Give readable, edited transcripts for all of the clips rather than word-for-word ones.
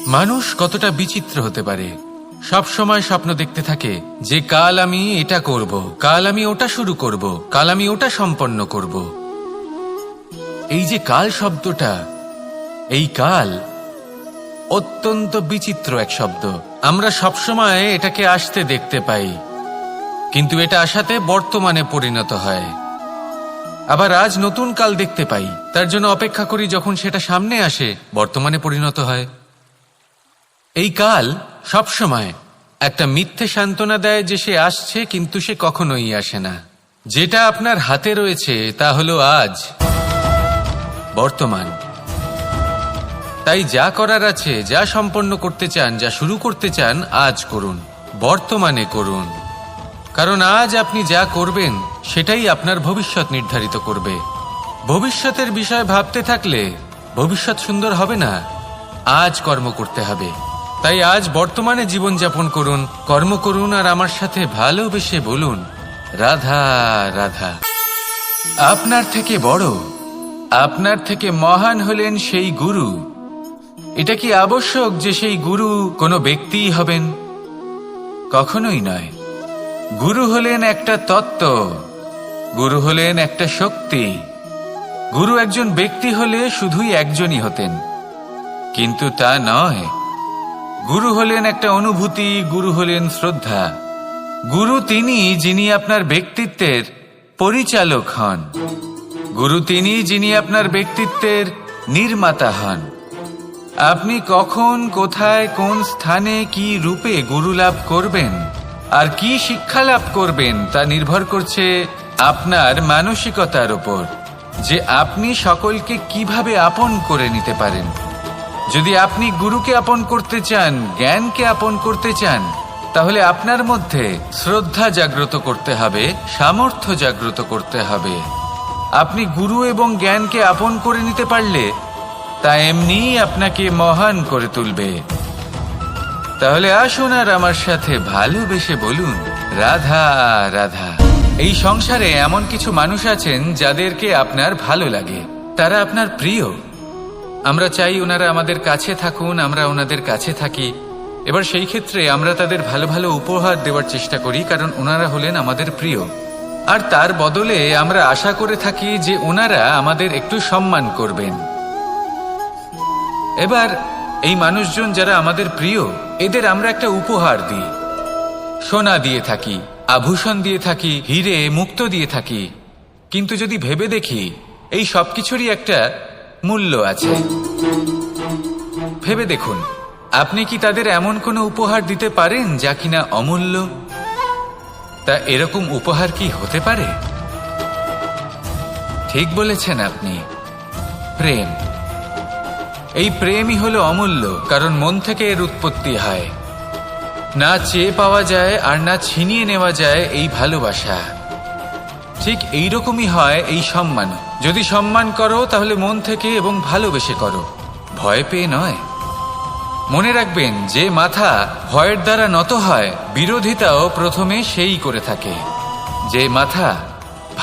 মানুষ কতটা বিচিত্র হতে পারে। সব সময় স্বপ্ন দেখতে থাকে যে কাল আমি এটা করব, কাল আমি ওটা শুরু করব, কাল আমি ওটা সম্পন্ন করব। এই যে কাল শব্দটা, এই কাল অত্যন্ত বিচিত্র এক শব্দ। আমরা সবসময় এটাকে আসতে দেখতে পাই, কিন্তু এটা আসাতে বর্তমানে পরিণত হয়। আবার আজ নতুন কাল দেখতে পাই, তার জন্য অপেক্ষা করি, যখন সেটা সামনে আসে বর্তমানে পরিণত হয়। এই কাল সবসময় একটা মিথ্যে সান্ত্বনা দেয় যে সে আসছে, কিন্তু সে কখনোই আসে না। যেটা আপনার হাতে রয়েছে তা হলো আজ, বর্তমান। তাই যা করার আছে, যা সম্পন্ন করতে চান, যা শুরু করতে চান, আজ করুন, বর্তমানে করুন। কারণ আজ আপনি যা করবেন সেটাই আপনার ভবিষ্যৎ নির্ধারিত করবে। ভবিষ্যতের বিষয়ে ভাবতে থাকলে ভবিষ্যৎ সুন্দর হবে না। আজ কর্ম করতে হবে। তাই আজ বর্তমানে জীবনযাপন করুন, কর্ম করুন, আর আমার সাথে ভালোবেসে বলুন, রাধা রাধা। আপনার থেকে বড়, আপনার থেকে মহান হলেন সেই গুরু। এটা কি আবশ্যক যে সেই গুরু কোনো ব্যক্তিই হবেন? কখনোই নয়। গুরু হলেন একটা তত্ত্ব, গুরু হলেন একটা শক্তি। গুরু একজন ব্যক্তি হলে শুধুই একজনই হতেন, কিন্তু তা নয়। গুরু হলেন একটা অনুভূতি, গুরু হলেন শ্রদ্ধা। গুরু তিনি যিনি আপনার ব্যক্তিত্বের পরিচালক হন। গুরু তিনি যিনি আপনার ব্যক্তিত্বের নির্মাতা হন। আপনি কখন, কোথায়, কোন স্থানে, কি রূপে গুরু লাভ করবেন আর কি শিক্ষা লাভ করবেন তা নির্ভর করছে আপনার মানসিকতার উপর, যে আপনি সকলকে কিভাবে আপন করে নিতে পারেন। যদি আপনি গুরুকে আপন করতে চান, জ্ঞানকে আপন করতে চান, তাহলে আপনার মধ্যে শ্রদ্ধা জাগ্রত করতে হবে, সামর্থ্য জাগ্রত করতে হবে। আপনি গুরু এবং জ্ঞানকে আপন করে নিতে পারলে তা এমনিই আপনাকে মহান করে তুলবে। তাহলে আসুন আর আমার সাথে ভালোবেসে বলুন, রাধা রাধা। এই সংসারে এমন কিছু মানুষ আছেন যাদেরকে আপনার ভালো লাগে, তারা আপনার প্রিয়। আমরা চাই ওনারা আমাদের কাছে থাকুন, আমরা ওনাদের কাছে থাকি। এবার সেই ক্ষেত্রে আমরা তাদের ভালো ভালো উপহার দেওয়ার চেষ্টা করি, কারণ ওনারা হলেন আমাদের প্রিয়। আর তার বদলে আমরা আশা করে থাকি যে ওনারা আমাদের একটু সম্মান করবেন। এবার এই মানুষজন যারা আমাদের প্রিয়, এদের আমরা একটা উপহার দিই। সোনা দিয়ে থাকি, আভূষণ দিয়ে থাকি, হিরে মুক্তো দিয়ে থাকি। কিন্তু যদি ভেবে দেখি, এই সবকিছুরই একটা মূল্য আছে। ভেবে দেখুন, আপনি কি তাদের এমন কোনো উপহার দিতে পারেন যা কিনা অমূল্য? তা এরকম উপহার কি হতে পারে? ঠিক বলেছেন আপনি, প্রেম। এই প্রেমই হলো অমূল্য, কারণ মন থেকে এর উৎপত্তি হয়। না চেয়ে পাওয়া যায় আর না ছিনিয়ে নেওয়া যায় এই ভালোবাসা। ঠিক এইরকমই হয় এই সম্মান। যদি সম্মান করো তাহলে মন থেকে এবং ভালোবেসে করো, ভয় পেয়ে নয়। মনে রাখবেন, যে মাথা ভয়ের দ্বারা নত হয়, বিরোধিতাও প্রথমে সেই করে থাকে। যে মাথা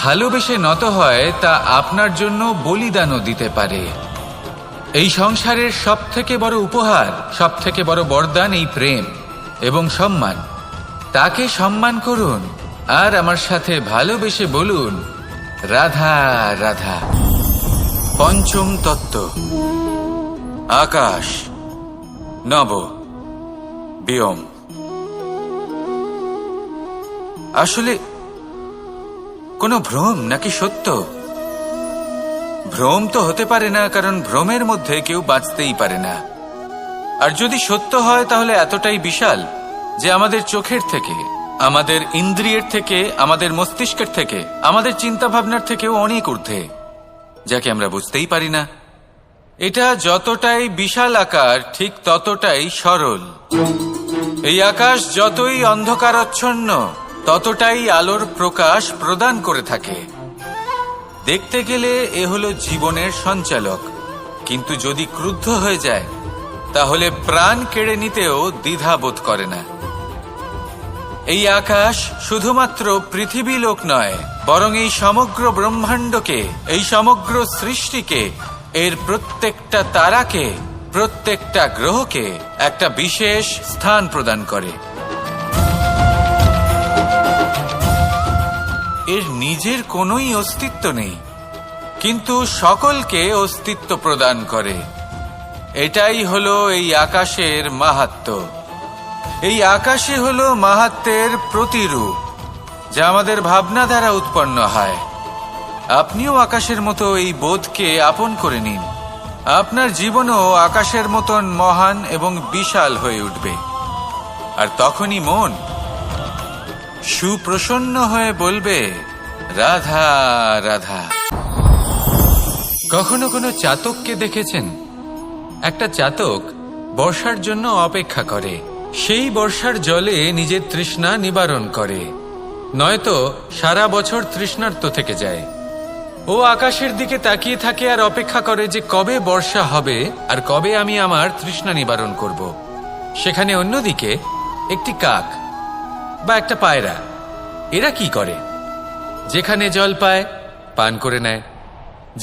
ভালোবেসে নত হয় তা আপনার জন্য বলিদানও দিতে পারে। এই সংসারের সব থেকে বড় উপহার, সব থেকে বড় বরদান এই প্রেম এবং সম্মান। তাকে সম্মান করুন আর আমার সাথে ভালোবেসে বলুন, রাধা রাধা। পঞ্চম তত্ত্ব, আকাশ, নব, ব্যোম। আসলে কোনো ভ্রম নাকি সত্য? ভ্রম তো হতে পারে না, কারণ ভ্রমের মধ্যে কেউ বাঁচতেই পারে না। আর যদি সত্য হয় তাহলে এতটাই বিশাল যে আমাদের চোখের থেকে, আমাদের ইন্দ্রিয়ের থেকে, আমাদের মস্তিষ্কের থেকে, আমাদের চিন্তা ভাবনার থেকেও অনেক ঊর্ধ্বে, যাকে আমরা বুঝতেই পারি না। এটা যতটাই বিশাল আকার, ঠিক ততটাই সরল। এই আকাশ যতই অন্ধকারাচ্ছন্ন, ততটাই আলোর প্রকাশ প্রদান করে থাকে। দেখতে গেলে এ হলো জীবনের সঞ্চালক, কিন্তু যদি ক্রুদ্ধ হয়ে যায় তাহলে প্রাণ কেড়ে নিতেও দ্বিধা বোধ করে না। এই আকাশ শুধুমাত্র পৃথিবী লোক নয়, বরং এই সমগ্র ব্রহ্মাণ্ডকে, এই সমগ্র সৃষ্টিকে, এর প্রত্যেকটা তারাকে প্রত্যেকটা গ্রহকে একটা বিশেষ স্থান প্রদান করে। এর নিজের কোনোই অস্তিত্ব নেই, কিন্তু সকলকে অস্তিত্ব প্রদান করে। এটাই হলো এই আকাশের মাহাত্ম্য। এই আকাশই হলো মাহাত্ম্যের প্রতিরূপ, যা আমাদের ভাবনা দ্বারা উৎপন্ন হয়। আপনিও আকাশের মতো এই বোধকে আপন করে নিন। আপনার জীবনও আকাশের মতন মহান এবং বিশাল হয়ে উঠবে। আর তখনই মন সুপ্রসন্ন হয়ে বলবে, রাধা রাধা। কখনো কোনো চাতককে দেখেছেন? একটা চাতক বর্ষার জন্য অপেক্ষা করে, সেই বর্ষার জলে নিজের তৃষ্ণা নিবারণ করে, নয়তো সারা বছর তৃষ্ণার্ত থেকে যায়। ও আকাশের দিকে তাকিয়ে থাকে আর অপেক্ষা করে যে কবে বর্ষা হবে আর কবে আমি আমার তৃষ্ণা নিবারণ করব। সেখানে অন্যদিকে একটি কাক বা একটা পায়রা, এরা কি করে? যেখানে জল পায় পান করে নেয়,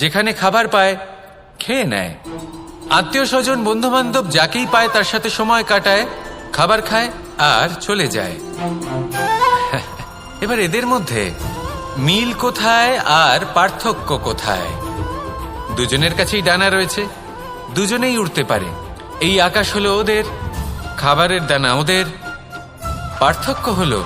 যেখানে খাবার পায় খেয়ে নেয়, আত্মীয় স্বজন বন্ধু বান্ধব যাকেই পায় তার সাথে সময় কাটায়, খাবার খায় আর চলে যায়। এবার এদের মধ্যে মিল কোথায় আর পার্থক্য কোথায়? দুজনের কাছেই ডানা রয়েছে, দুজনেই উড়তে পারে। এই আকাশ হলো ওদের, খাবারের দানা ওদের। পার্থক্য হলো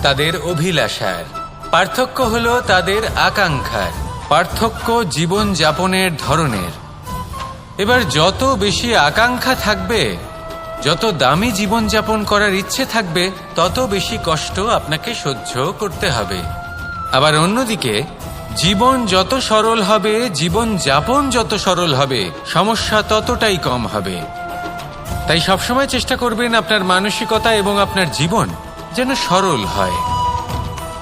তাদের অভিলাষার, পার্থক্য হলো তাদের আকাঙ্ক্ষার, পার্থক্য জীবন যাপনের ধরনের। এবার যত বেশি আকাঙ্ক্ষা থাকবে, যত দামি জীবন যাপন করার ইচ্ছে থাকবে, তত বেশি কষ্ট আপনাকে সহ্য করতে হবে। আবার অন্যদিকে জীবন যত সরল হবে, জীবন যাপন যত সরল হবে, সমস্যা ততটাই কম হবে। তাই সবসময় চেষ্টা করবেন আপনার মানসিকতা এবং আপনার জীবন যেন সরল হয়।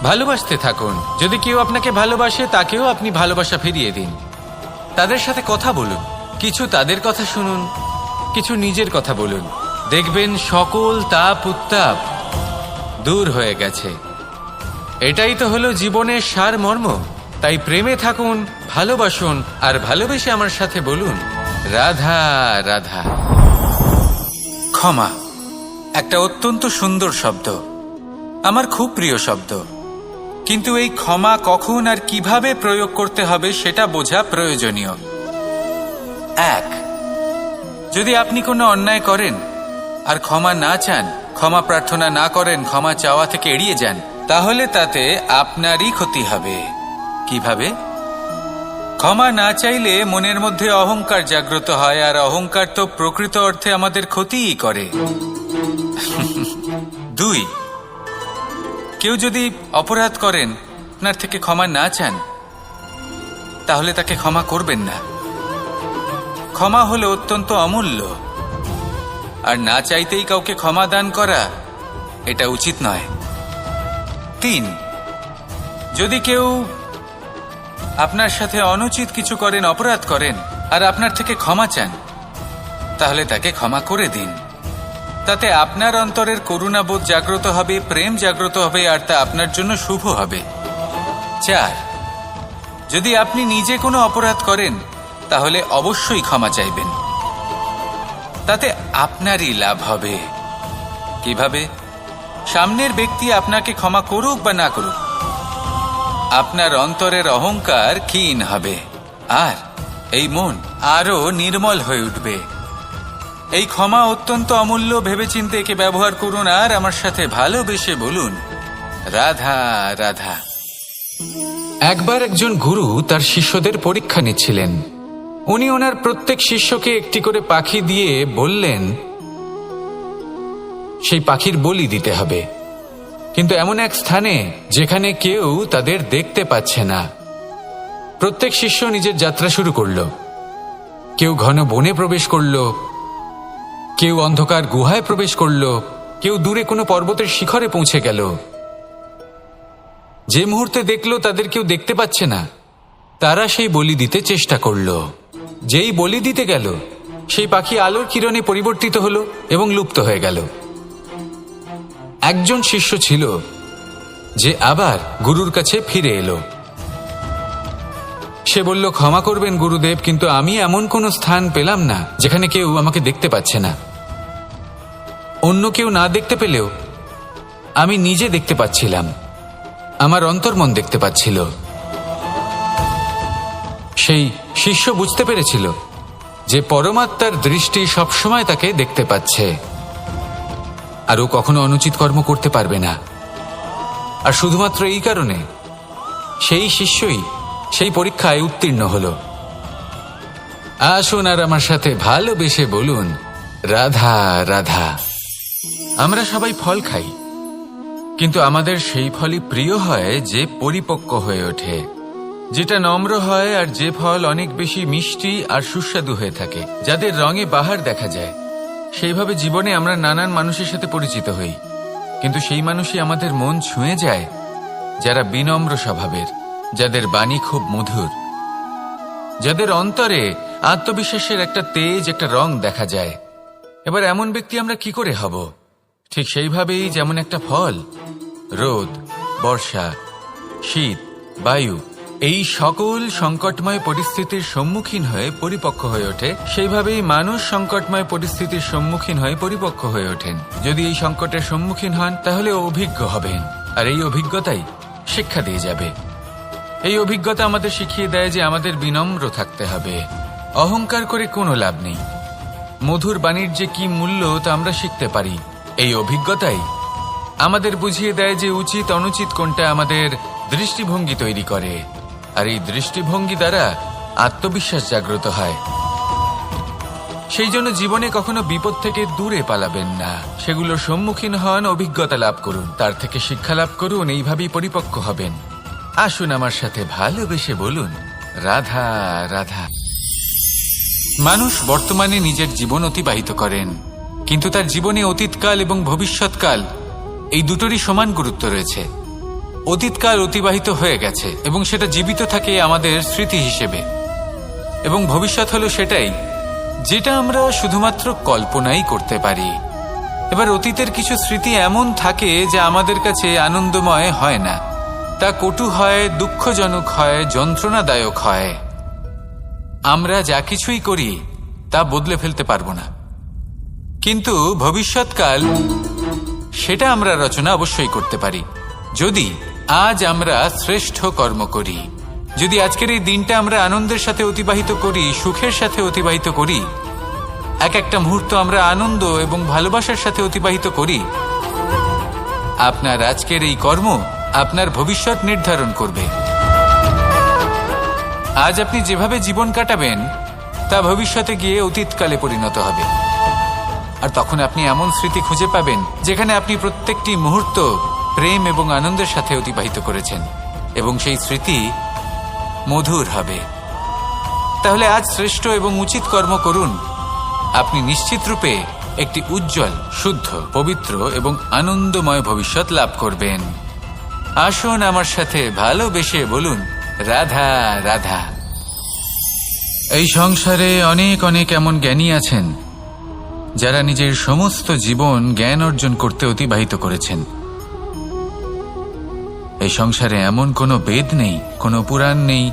ভালোবাসতে থাকুন। যদি কেউ আপনাকে ভালোবাসে, তাকেও আপনি ভালোবাসা ফিরিয়ে দিন। তাদের সাথে কথা বলুন, কিছু তাদের কথা শুনুন, কিছু নিজের কথা বলুন। দেখবেন সকল তাপ উত্তাপ দূর হয়ে গেছে। এটাই তো হলো জীবনের সারমর্ম। তাই প্রেমে থাকুন, ভালোবাসুন, আর ভালোবেসে আমার সাথে বলুন, রাধা রাধা। ক্ষমা একটা অত্যন্ত সুন্দর শব্দ, আমার খুব প্রিয় শব্দ। কিন্তু এই ক্ষমা কখন আর কিভাবে প্রয়োগ করতে হবে সেটা বোঝা প্রয়োজনীয়। এক, যদি আপনি কোনো অন্যায় করেন আর ক্ষমা না চান, ক্ষমা প্রার্থনা না করেন, ক্ষমা চাওয়া থেকে এড়িয়ে যান, তাহলে তাতে আপনারই ক্ষতি হবে। কিভাবে? ক্ষমা না চাইলে মনের মধ্যে অহংকার জাগ্রত হয়, আর অহংকার তো প্রকৃত অর্থে আমাদের ক্ষতিই করে। দুই, কেউ যদি অপরাধ করেন, আপনার থেকে ক্ষমা না চান, তাহলে তাকে ক্ষমা করবেন না। ক্ষমা হলো অত্যন্ত অমূল্য, আর না চাইতেই কাউকে ক্ষমা দান করা এটা উচিত নয়। তিন, যদি কেউ আপনার সাথে অনুচিত কিছু করেন, অপরাধ করেন, আর আপনার থেকে ক্ষমা চান, তাহলে তাকে ক্ষমা করে দিন। তাতে আপনার অন্তরের করুণাবোধ জাগ্রত হবে, প্রেম জাগ্রত হবে, আর তা আপনার জন্য শুভ হবে। চার, যদি আপনি নিজে কোনো অপরাধ করেন, তাহলে অবশ্যই ক্ষমা চাইবেন। তাতে আপনারই লাভ হবে। কিভাবে? সামনের ব্যক্তি আপনাকে ক্ষমা করুক বা না করুক, আপনার অন্তরের অহংকার ক্ষীণ হবে, আর এই মন আরো নির্মল হয়ে উঠবে। এই ক্ষমা অত্যন্ত অমূল্য, ভেবেচিন্তে একে ব্যবহার করুন, আর আমার সাথে ভালোবেসে বলুন, রাধা রাধা। একবার একজন গুরু তার শিষ্যদের পরীক্ষা নিচ্ছিলেন। উনি ওনার প্রত্যেক শিষ্যকে একটি করে পাখি দিয়ে বললেন সেই পাখির বলি দিতে হবে, কিন্তু এমন এক স্থানে যেখানে কেউ তাদের দেখতে পাচ্ছে না। প্রত্যেক শিষ্য নিজের যাত্রা শুরু করল। কেউ ঘন বনে প্রবেশ করল, কেউ অন্ধকার গুহায় প্রবেশ করল, কেউ দূরে কোনো পর্বতের শিখরে পৌঁছে গেল। যে মুহূর্তে দেখল তাদের কেউ দেখতে পাচ্ছে না, তারা সেই বলি দিতে চেষ্টা করল। যেই বলি দিতে গেল, সেই পাখি আলোর কিরণে পরিবর্তিত হলো এবং লুপ্ত হয়ে গেল। একজন শিষ্য ছিল যে আবার গুরুর কাছে ফিরে এলো। সে বলল, ক্ষমা করবেন গুরুদেব, কিন্তু আমি এমন কোনো স্থান পেলাম না যেখানে কেউ আমাকে দেখতে পাচ্ছে না। অন্য কেউ না দেখতে পেলেও আমি নিজে দেখতে পাচ্ছিলাম, আমার অন্তর্মন দেখতে পাচ্ছিল। সেই শিষ্য বুঝতে পেরেছিল যে পরমাত্মার দৃষ্টি সবসময় তাকে দেখতে পাচ্ছে, আর ও কখনো অনুচিত কর্ম করতে পারবে না। আর শুধুমাত্র এই কারণে সেই শিষ্যই সেই পরীক্ষায় উত্তীর্ণ হল। আসুন আর আমার সাথে ভালোবেসে বলুন, রাধা রাধা। আমরা সবাই ফল খাই, কিন্তু আমাদের সেই ফলই প্রিয় হয় যে পরিপক্ক হয়ে ওঠে, যেটা নম্র হয়, আর যে ফল অনেক বেশি মিষ্টি আর সুস্বাদু হয়ে থাকে, যাদের রঙে বাহার দেখা যায়। সেইভাবে জীবনে আমরা নানান মানুষের সাথে পরিচিত হই, কিন্তু সেই মানুষই আমাদের মন ছুঁয়ে যায় যারা বিনম্র স্বভাবের, যাদের বাণী খুব মধুর, যাদের অন্তরে আত্মবিশ্বাসের একটা তেজ, একটা রং দেখা যায়। এবার এমন ব্যক্তি আমরা কি করে হব? ঠিক সেইভাবেই যেমন একটা ফল রোদ, বর্ষা, শীত, বায়ু এই সকল সংকটময় পরিস্থিতির সম্মুখীন হয়ে পরিপক্ক হয়ে ওঠে, সেইভাবেই মানুষ সংকটময় পরিস্থিতির সম্মুখীন হয়ে পরিপক্ক হয়ে ওঠেন। যদি এই সংকটের সম্মুখীন হন তাহলে অভিজ্ঞ হবেন, আর এই অভিজ্ঞতাই শিক্ষা দিয়ে যাবে। এই অভিজ্ঞতা আমাদের শিখিয়ে দেয় যে আমাদের বিনম্র থাকতে হবে। অহংকার করে কোনো লাভ নেই। মধুর বাণীর যে কি মূল্য তা আমরা শিখতে পারি। এই অভিজ্ঞতাই আমাদের বুঝিয়ে দেয় যে উচিত অনুচিত কোনটা আমাদের দৃষ্টিভঙ্গি তৈরি করে, আর এই দৃষ্টিভঙ্গি দ্বারা আত্মবিশ্বাস জাগ্রত হয়। সেই জন্য জীবনে কখনো বিপদ থেকে দূরে পালাবেন না, সেগুলোর সম্মুখীন হন, অভিজ্ঞতা লাভ করুন, তার থেকে শিক্ষা লাভ করুন, এইভাবেই পরিপক্ক হবেন। আসুন আমার সাথে ভালোবেসে বলুন, রাধা রাধা। মানুষ বর্তমানে নিজের জীবন অতিবাহিত করেন, কিন্তু তার জীবনে অতীতকাল এবং ভবিষ্যৎকাল এই দুটোরই সমান গুরুত্ব রয়েছে। অতীতকাল অতিবাহিত হয়ে গেছে এবং সেটা জীবিত থাকে আমাদের স্মৃতি হিসেবে, এবং ভবিষ্যৎ হলো সেটাই যেটা আমরা শুধুমাত্র কল্পনাই করতে পারি। এবার অতীতের কিছু স্মৃতি এমন থাকে যা আমাদের কাছে আনন্দময় হয় না, তা কটু হয়, দুঃখজনক হয়, যন্ত্রণাদায়ক হয়। আমরা যা কিছুই করি তা বদলে ফেলতে পারবো না, কিন্তু ভবিষ্যৎকাল সেটা আমরা রচনা অবশ্যই করতে পারি, যদি আজ আমরা শ্রেষ্ঠ কর্ম করি। যদি আজকের এই দিনটা আমরা আনন্দের সাথে অতিবাহিত করি, সুখের সাথে অতিবাহিত করি, এক একটা মুহূর্ত আমরা আনন্দ এবং ভালোবাসার সাথে অতিবাহিত করি, আপনার আজকের এই কর্ম আপনার ভবিষ্যৎ নির্ধারণ করবে। আজ আপনি যেভাবে জীবন কাটাবেন তা ভবিষ্যতে গিয়ে অতীতকালে পরিণত হবে, আর তখন আপনি এমন স্মৃতি খুঁজে পাবেন যেখানে আপনি প্রত্যেকটি মুহূর্ত প্রেম এবং আনন্দের সাথে অতিবাহিত করেছেন, এবং সেই স্মৃতি মধুর হবে। তাহলে আজ শ্রেষ্ঠ এবং উচিত কর্ম করুন, আপনি নিশ্চিত রূপে একটি উজ্জ্বল, শুদ্ধ, পবিত্র এবং আনন্দময় ভবিষ্যৎ লাভ করবেন। আসুন আমার সাথে ভালোবেসে বলুন, রাধা রাধা। এই সংসারে অনেক অনেক এমন জ্ঞানী আছেন যারা নিজের সমস্ত জীবন জ্ঞান অর্জন করতে অতিবাহিত করেছেন। এই সংসারে এমন কোনো বেদ নেই, কোনো পুরাণ নেই,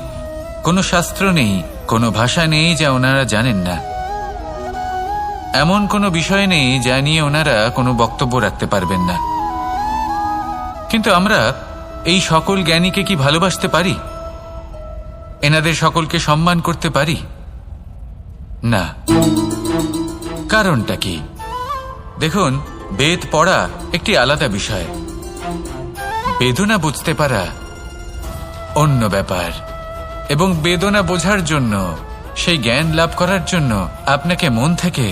কোনো শাস্ত্র নেই, কোনো ভাষা নেই যা ওনারা জানেন না। এমন কোনো বিষয় নেই যা নিয়ে ওনারা কোনো বক্তব্য রাখতে পারবেন না। কিন্তু আমরা এই সকল জ্ঞানীকে কি ভালোবাসতে পারি? এনাদের সকলকে সম্মান করতে পারি না। কারণটা কি? দেখুন, বেদ পড়া একটি আলাদা বিষয়, বেদনা বুঝতে পারা অন্য ব্যাপার। এবং বেদনা বোঝার জন্য, সেই জ্ঞান লাভ করার জন্য আপনাকে মন থেকে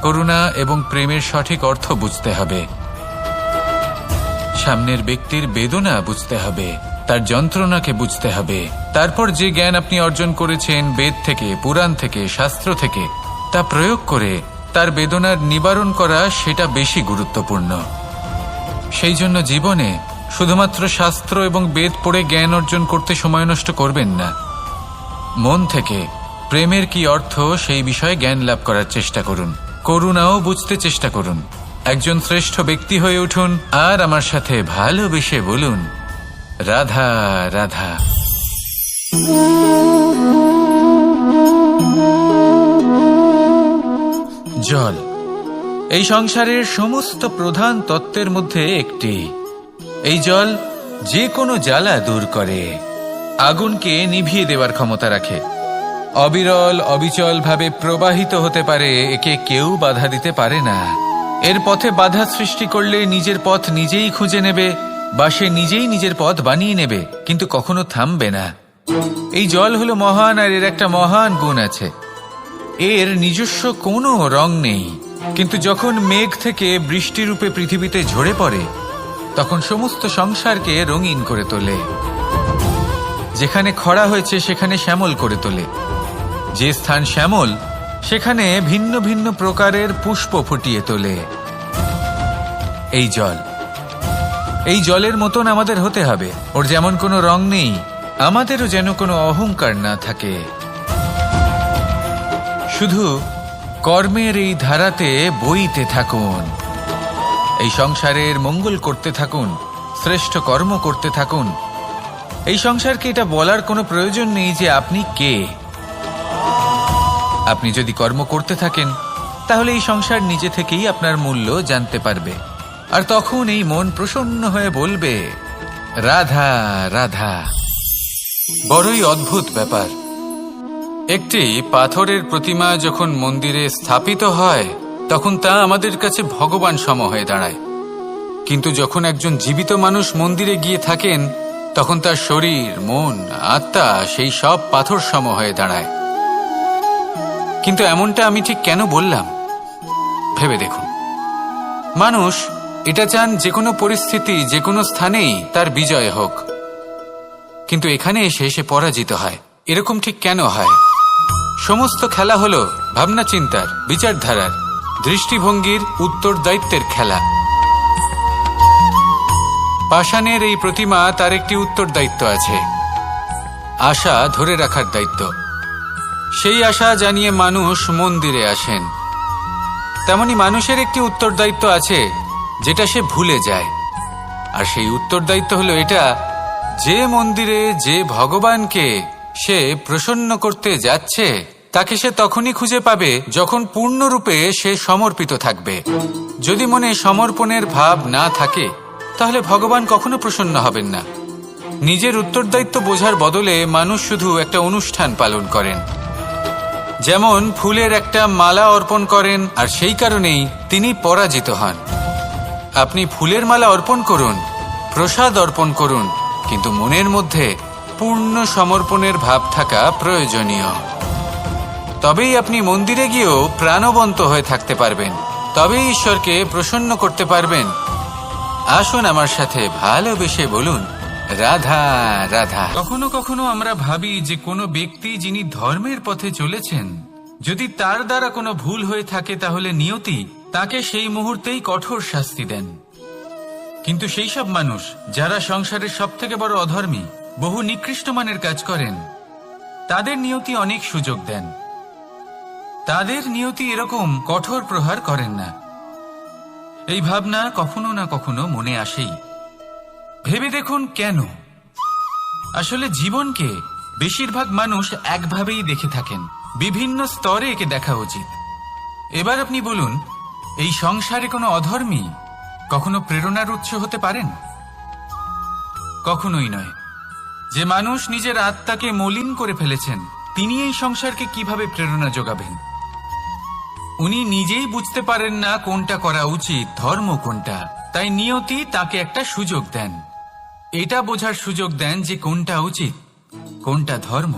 করুণা এবং প্রেমের সঠিক অর্থ বুঝতে হবে। সামনের ব্যক্তির বেদনা বুঝতে হবে, তার যন্ত্রণাকে বুঝতে হবে। তারপর যে জ্ঞান আপনি অর্জন করেছেন বেদ থেকে, পুরাণ থেকে, শাস্ত্র থেকে, তা প্রয়োগ করে তার বেদনার নিবারণ করা, সেটা বেশি গুরুত্বপূর্ণ। সেই জন্য জীবনে শুধুমাত্র শাস্ত্র এবং বেদ পড়ে জ্ঞান অর্জন করতে সময় নষ্ট করবেন না। মন থেকে প্রেমের কি অর্থ সেই বিষয়ে জ্ঞান লাভ করার চেষ্টা করুন, করুণাও বুঝতে চেষ্টা করুন। একজন শ্রেষ্ঠ ব্যক্তি হয়ে উঠুন, আর আমার সাথে ভালোবেসে বলুন, রাধা রাধা। এই সংসারের সমস্ত প্রধান তত্ত্বের মধ্যে একটি। এই জল যে কোনো জ্বালা দূর করে, আগুনকে নিভিয়ে দেওয়ার ক্ষমতা রাখে, অবিরল অবিচল ভাবে প্রবাহিত হতে পারে, একে কেউ বাধা দিতে পারে না। এর পথে বাধা সৃষ্টি করলে নিজের পথ নিজেই খুঁজে নেবে বা সে নিজেই নিজের পথ বানিয়ে নেবে, কিন্তু কখনো থামবে না। এই জল হলো মহান, আর এর একটা মহান গুণ আছে, এর নিজস্ব কোনো রং নেই। কিন্তু যখন মেঘ থেকে বৃষ্টিরূপে পৃথিবীতে ঝরে পড়ে, তখন সমস্ত সংসারকে রঙিন করে তোলে। যেখানে খরা হয়েছে সেখানে শ্যামল করে তোলে, যে স্থান শ্যামল সেখানে ভিন্ন ভিন্ন প্রকারের পুষ্প ফুটিয়ে তোলে। এই জল, এই জলের মতন আমাদের হতে হবে। ওর যেমন কোনো রং নেই, আমাদেরও যেন কোনো অহংকার না থাকে। শুধু কর্মের এই ধারাতে বইতে থাকুন, এই সংসারের মঙ্গল করতে থাকুন, শ্রেষ্ঠ কর্ম করতে থাকুন। এই সংসারকে এটা বলার কোনো প্রয়োজন নেই যে আপনি কে। আপনি যদি কর্ম করতে থাকেন, তাহলে এই সংসার নিজে থেকেই আপনার মূল্য জানতে পারবে, আর তখন এই মন প্রসন্ন হয়ে বলবে, রাধা রাধা। বড়ই অদ্ভুত ব্যাপার। একটি পাথরের প্রতিমা যখন মন্দিরে স্থাপিত হয়, তখন তা আমাদের কাছে ভগবান সম হয়ে দাঁড়ায়। কিন্তু যখন একজন জীবিত মানুষ মন্দিরে গিয়ে থাকেন, তখন তার শরীর, মন, আত্মা সেই সব পাথর সম হয়ে দাঁড়ায়। কিন্তু এমনটা আমি ঠিক কেন বললাম ভেবে দেখুন। মানুষ এটা চান যে কোনো পরিস্থিতি, যে কোনো স্থানেই তার বিজয় হোক, কিন্তু এখানে এসে সে পরাজিত হয়। এরকম ঠিক কেন হয়? সমস্ত খেলা হলো ভাবনা চিন্তার, বিচারধারার, দৃষ্টিভঙ্গির, উত্তরদায়িত্বের খেলা। পাষাণের এই প্রতিমা, তার একটি উত্তরদায়িত্ব আছে, আশা ধরে রাখার দায়িত্ব। সেই আশা জানিয়ে মানুষ মন্দিরে আসেন। তেমনি মানুষের একটি উত্তরদায়িত্ব আছে যেটা সে ভুলে যায়, আর সেই উত্তরদায়িত্ব হলো এটা, যে মন্দিরে যে ভগবানকে সে প্রসন্ন করতে যাচ্ছে, তাকে সে তখনই খুঁজে পাবে যখন পূর্ণরূপে সে সমর্পিত থাকবে। যদি মনে সমর্পণের ভাব না থাকে, তাহলে ভগবান কখনো প্রসন্ন হবেন না। নিজের উত্তরদায়িত্ব বোঝার বদলে মানুষ শুধু একটা অনুষ্ঠান পালন করেন, যেমন ফুলের একটা মালা অর্পণ করেন, আর সেই কারণেই তিনি পরাজিত হন। আপনি ফুলের মালা অর্পণ করুন, প্রসাদ অর্পণ করুন, কিন্তু মনের মধ্যে পূর্ণ সমর্পণের ভাব থাকা প্রয়োজনীয়। তবেই আপনি মন্দিরে গিয়েও প্রাণবন্ত হয়ে থাকতে পারবেন, তবেই ঈশ্বরকে প্রসন্ন করতে পারবেন। আসুন আমার সাথে ভালোবেসে বলুন, রাধা রাধা। কখনো কখনো আমরা ভাবি যে কোনো ব্যক্তি যিনি ধর্মের পথে চলেছেন, যদি তার দ্বারা কোনো ভুল হয়ে থাকে, তাহলে নিয়তি তাকে সেই মুহূর্তেই কঠোর শাস্তি দেন। কিন্তু সেই সব মানুষ যারা সংসারের সবথেকে বড় অধর্মী, বহু নিকৃষ্ট মানের কাজ করেন, তাদের নিয়তি অনেক সুযোগ দেন। তাদের নিয়তি এরকম কঠোর প্রহার করেন না। এই ভাবনা কখনো না কখনো মনে আসেই। ভেবে দেখুন কেন? আসলে জীবনকে বেশিরভাগ মানুষ একভাবেই দেখে থাকেন, বিভিন্ন স্তরে একে দেখা উচিত। এবার আপনি বলুন, এই সংসারে কোনো অধর্মী কখনো প্রেরণার উৎস হতে পারেন? কখনোই নয়। যে মানুষ নিজের আত্মাকে মলিন করে ফেলেছেন, তিনি এই সংসারকে কিভাবে প্রেরণা যোগাবেন? উনি নিজেই বুঝতে পারেন না কোনটা করা উচিত, ধর্ম কোনটা। তাই নিয়তি তাকে একটা সুযোগ দেন, এটা বোঝার সুযোগ দেন যে কোনটা উচিত, কোনটা ধর্ম।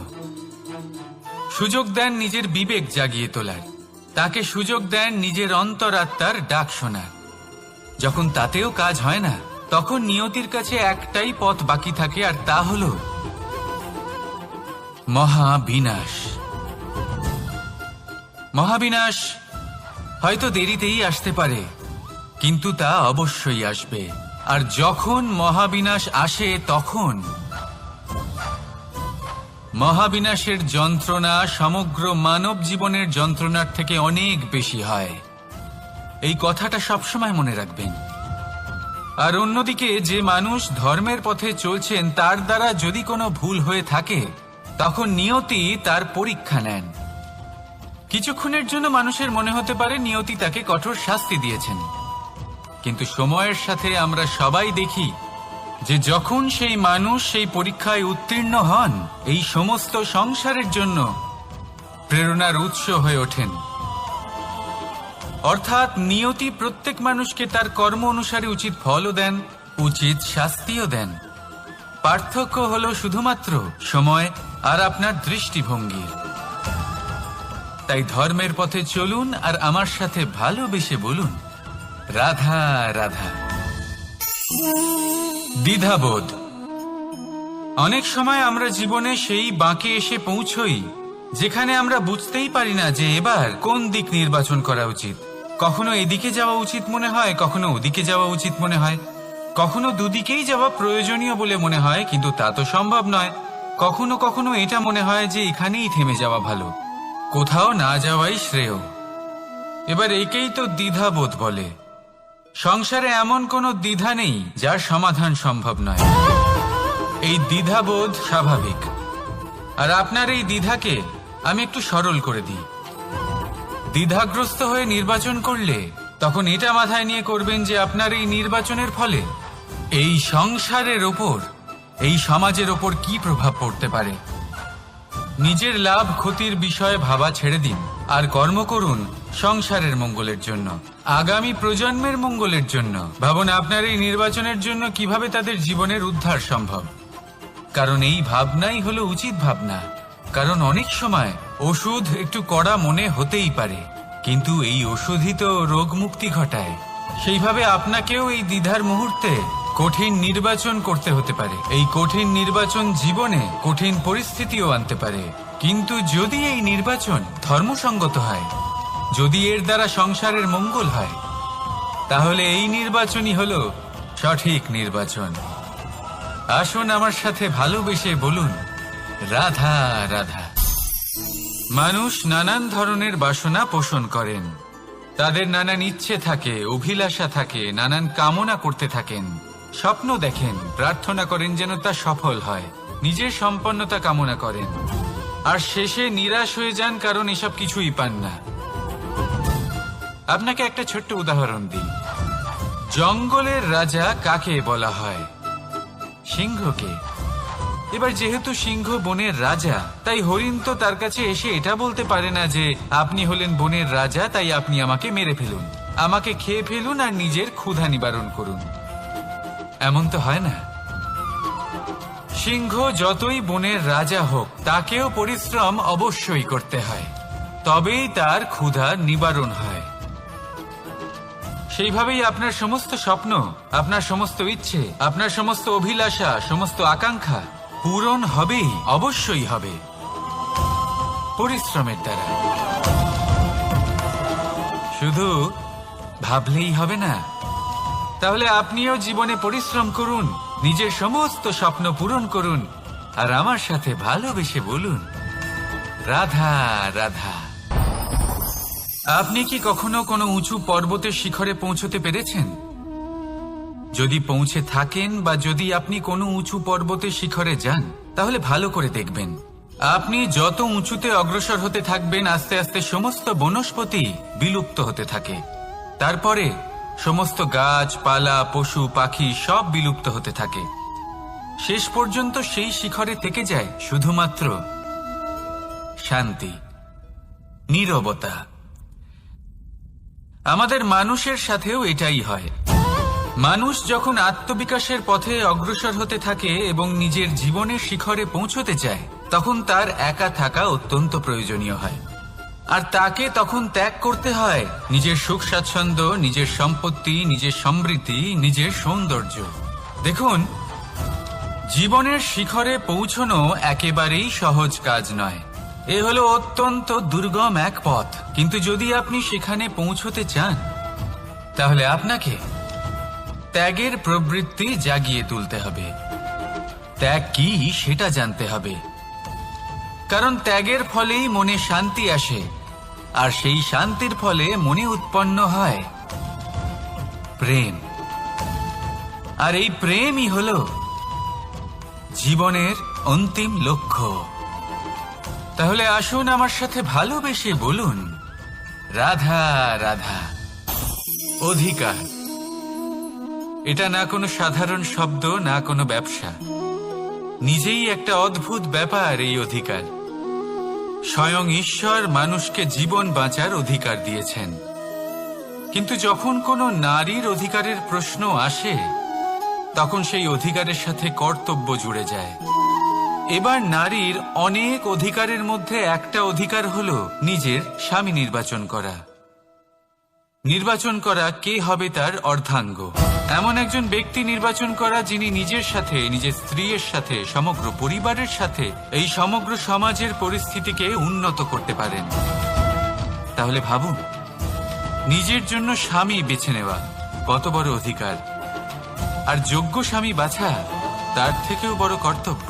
সুযোগ দেন নিজের বিবেক জাগিয়ে তোলার, তাকে সুযোগ দেন নিজের অন্তরাত্মার ডাক শোনার। যখন তাতেও কাজ হয় না, তখন নিয়তির কাছে একটাই পথ বাকি থাকে, আর তা হল মহাবিনাশ। মহাবিনাশ হয়তো দেরিতেই আসতে পারে, কিন্তু তা অবশ্যই আসবে। আর যখন মহাবিনাশ আসে, তখন মহাবিনাশের যন্ত্রণা সমগ্র মানব জীবনের যন্ত্রণার থেকে অনেক বেশি হয়। এই কথাটা সবসময় মনে রাখবেন। আর অন্যদিকে যে মানুষ ধর্মের পথে চলছেন, তার দ্বারা যদি কোনো ভুল হয়ে থাকে, তখন নিয়তি তার পরীক্ষা নেন। কিছুক্ষণের জন্য মানুষের মনে হতে পারে নিয়তি তাকে কঠোর শাস্তি দিয়েছেন, কিন্তু সময়ের সাথে আমরা সবাই দেখি যে যখন সেই মানুষ সেই পরীক্ষায় উত্তীর্ণ হন, এই সমস্ত সংসারের জন্য প্রেরণার উৎস হয়ে ওঠেন। অর্থাৎ নিয়তি প্রত্যেক মানুষকে তার কর্ম অনুসারে উচিত ফলও দেন, উচিত শাস্তিও দেন। পার্থক্য হলো শুধুমাত্র সময় আর আপনার দৃষ্টিভঙ্গির। তাই ধর্মের পথে চলুন আর আমার সাথে ভালোবেসে বলুন, রাধা রাধা। দ্বিধাবোধ। অনেক সময় আমরা জীবনে সেই বাঁকে এসে পৌঁছই যেখানে আমরা বুঝতেই পারি না যে এবার কোন দিক নির্বাচন করা উচিত। কখনো এদিকে যাওয়া উচিত মনে হয়, কখনো ওদিকে যাওয়া উচিত মনে হয়, কখনো দুদিকেই যাওয়া প্রয়োজনীয় বলে মনে হয়, কিন্তু তা তো সম্ভব নয়। কখনো কখনো এটা মনে হয় যে এখানেই থেমে যাওয়া ভালো, কোথাও না যাওয়াই শ্রেয়। এবার একেই তো দ্বিধাবোধ বলে। সংসারে এমন কোনো দ্বিধা নেই যার সমাধান সম্ভব নয়। এই দ্বিধাবোধ স্বাভাবিক। আর আপনার এই দ্বিধাকে আমি একটু সরল করে দিই। দ্বিধাগ্রস্ত হয়ে নির্বাচন করলে তখন এটা মাথায় নিয়ে করবেন যে আপনার এই নির্বাচনের ফলে এই সংসারের ওপর, এই সমাজের ওপর কি প্রভাব পড়তে পারে। নিজের লাভ ক্ষতির বিষয়ে ভাবা ছেড়ে দিন আর কর্ম করুন সংসারের মঙ্গলের জন্য, আগামী প্রজন্মের মঙ্গলের জন্য। ভাবুন আপনার এই নির্বাচনের জন্য কিভাবে তাদের জীবনের উদ্ধার সম্ভব। কারণ এই ভাবনাই হলো উচিত ভাবনা। কারণ অনেক সময় ওষুধ একটু কড়া মনে হতেই পারে, কিন্তু এই ওষুধই তো রোগ মুক্তি ঘটায়। সেইভাবে আপনাকেও এই দ্বিধার মুহূর্তে কঠিন নির্বাচন করতে হতে পারে। এই কঠিন নির্বাচন জীবনে কঠিন পরিস্থিতিও আনতে পারে, কিন্তু যদি এই নির্বাচন ধর্মসঙ্গত হয়, যদি এর দ্বারা সংসারের মঙ্গল হয়, তাহলে এই নির্বাচনই হলো সঠিক নির্বাচন। আসুন আমার সাথে ভালোবেসে বলুন, রাধা রাধা। মানুষ নানান ধরনের বাসনা পোষণ করেন। তাদের নানান ইচ্ছে থাকে, অভিলাষা থাকে, নানান কামনা করতে থাকেন, স্বপ্ন দেখেন, প্রার্থনা করেন যেন তা সফল হয়, নিজের সম্পন্নতা কামনা করেন, আর শেষে নিরাশ হয়ে যান কারণ এসব কিছুই পান না। আপনাকে একটা ছোট্ট উদাহরণ দিই। জঙ্গলের রাজা কাকে বলা হয়? সিংহকে। এবার যেহেতু সিংহ বনের রাজা, তাই হরিণ তো তার কাছে এসে এটা বলতে পারে না যে আপনি হলেন বনের রাজা, তাই আপনি আমাকে মেরে ফেলুন, আমাকে খেয়ে ফেলুন আর নিজের ক্ষুধা নিবারণ করুন। এমন তো হয় না। সিংহ যতই বনের রাজা হোক, তাকেও পরিশ্রম অবশ্যই করতে হয়, তবেই তার ক্ষুধা নিবারণ হয়। সেইভাবেই আপনার সমস্ত স্বপ্ন, আপনার সমস্ত ইচ্ছে, আপনার সমস্ত অভিলাষা, সমস্ত আকাঙ্ক্ষা পূরণ হবেই, অবশ্যই হবে, পরিশ্রমের দ্বারা। শুধু ভাবলেই হবে না। তাহলে আপনিও জীবনে পরিশ্রম করুন, নিজের সমস্ত স্বপ্ন পূরণ করুন, আর আমার সাথে ভালোবেসে বলুন, রাধা রাধা। আপনি কি কখনো কোনো উঁচু পর্বতের শিখরে পৌঁছতে পেরেছেন? যদি পৌঁছে থাকেন বা যদি আপনি কোনো উঁচু পর্বতের শিখরে যান, তাহলে ভালো করে দেখবেন, আপনি যত উঁচুতে অগ্রসর হতে থাকবেন, আস্তে আস্তে সমস্ত বনস্পতি বিলুপ্ত হতে থাকে। তারপরে সমস্ত গাছপালা, পশু পাখি সব বিলুপ্ত হতে থাকে। শেষ পর্যন্ত সেই শিখরে থেকে যায় শুধুমাত্র শান্তি, নীরবতা। আমাদের মানুষের সাথেও এটাই হয়। মানুষ যখন আত্মবিকাশের পথে অগ্রসর হতে থাকে এবং নিজের জীবনের শিখরে পৌঁছতে চায়, তখন তার একা থাকা অত্যন্ত প্রয়োজনীয় হয়। আর তাকে তখন ত্যাগ করতে হয় নিজের সুখ স্বাচ্ছন্দ্য, নিজের সম্পত্তি, নিজের সমৃদ্ধি, নিজের সৌন্দর্য। দেখুন, জীবনের শিখরে পৌঁছনো একেবারেই সহজ কাজ নয়। এ হলো অত্যন্ত দুর্গম এক পথ। কিন্তু যদি আপনি সেখানে পৌঁছতে চান, তাহলে আপনাকে ত্যাগের প্রবৃত্তি জাগিয়ে তুলতে হবে। ত্যাগ কি সেটা জানতে হবে, কারণ ত্যাগের ফলেই মনে শান্তি আসে, আর সেই শান্তির ফলে মনে উৎপন্ন হয় প্রেম। আর এই প্রেমই হলো জীবনের অন্তিম লক্ষ্য। তাহলে আসুন আমার সাথে ভালোবেসে বলুন, রাধা রাধা। অধিকার, এটা না কোনো সাধারণ শব্দ, না কোনো ব্যবসা। নিজেই একটা অদ্ভুত ব্যাপার এই অধিকার। স্বয়ং ঈশ্বর মানুষকে জীবন বাঁচার অধিকার দিয়েছেন। কিন্তু যখন কোনো নারীর অধিকারের প্রশ্ন আসে, তখন সেই অধিকারের সাথে কর্তব্য জুড়ে যায়। এবার নারীর অনেক অধিকারের মধ্যে একটা অধিকার হলো নিজের স্বামী নির্বাচন করা। নির্বাচন করা কে হবে তার অর্ধাঙ্গ, এমন একজন ব্যক্তি নির্বাচন করা যিনি নিজের সাথে, নিজের স্ত্রীর সাথে, সমগ্র পরিবারের সাথে এই সমগ্র সমাজের পরিস্থিতিকে উন্নত করতে পারেন। তাহলে ভাবুন, নিজের জন্য স্বামী বেছে নেওয়া কত বড় অধিকার, আর যোগ্য স্বামী বাছা তার থেকেও বড় কর্তব্য।